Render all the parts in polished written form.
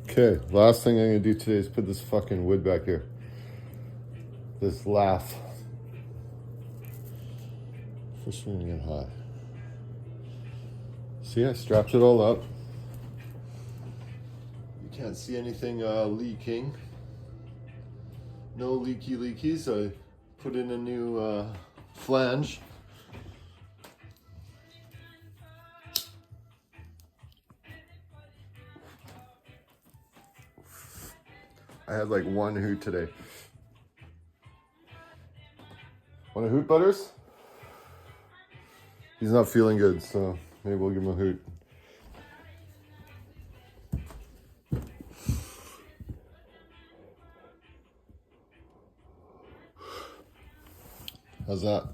Okay, last thing I'm gonna do today is put this fucking wood back here. This lath. First one to get hot. See, I strapped it all up. You can't see anything leaking. No leakies. I put in a new flange. I had like one hoot today. Want a hoot, Butters? He's not feeling good, so maybe we'll give him a hoot. How's that?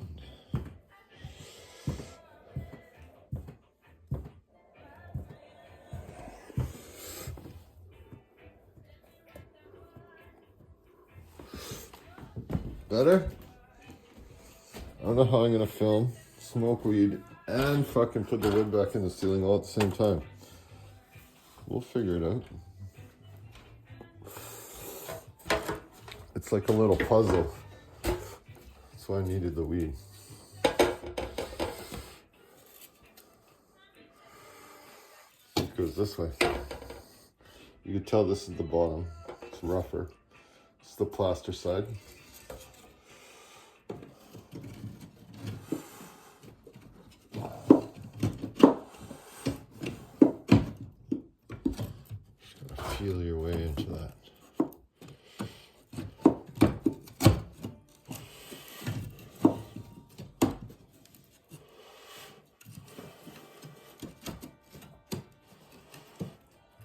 Better? I don't know how I'm gonna film, smoke weed, and fucking put the wood back in the ceiling all at the same time. We'll figure it out. It's like a little puzzle. That's why I needed the weed. It goes this way. You can tell this is the bottom. It's rougher. It's the plaster side. Feel your way into that.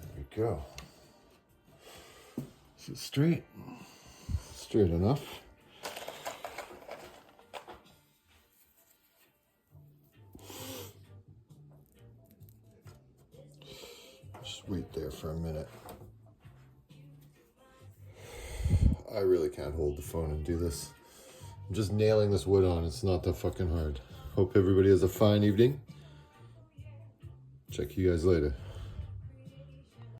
There we go. Is it straight? Straight enough. Just wait there for a minute. I really can't hold the phone and do this. I'm just nailing this wood on. It's not that fucking hard. Hope everybody has a fine evening. Check you guys later.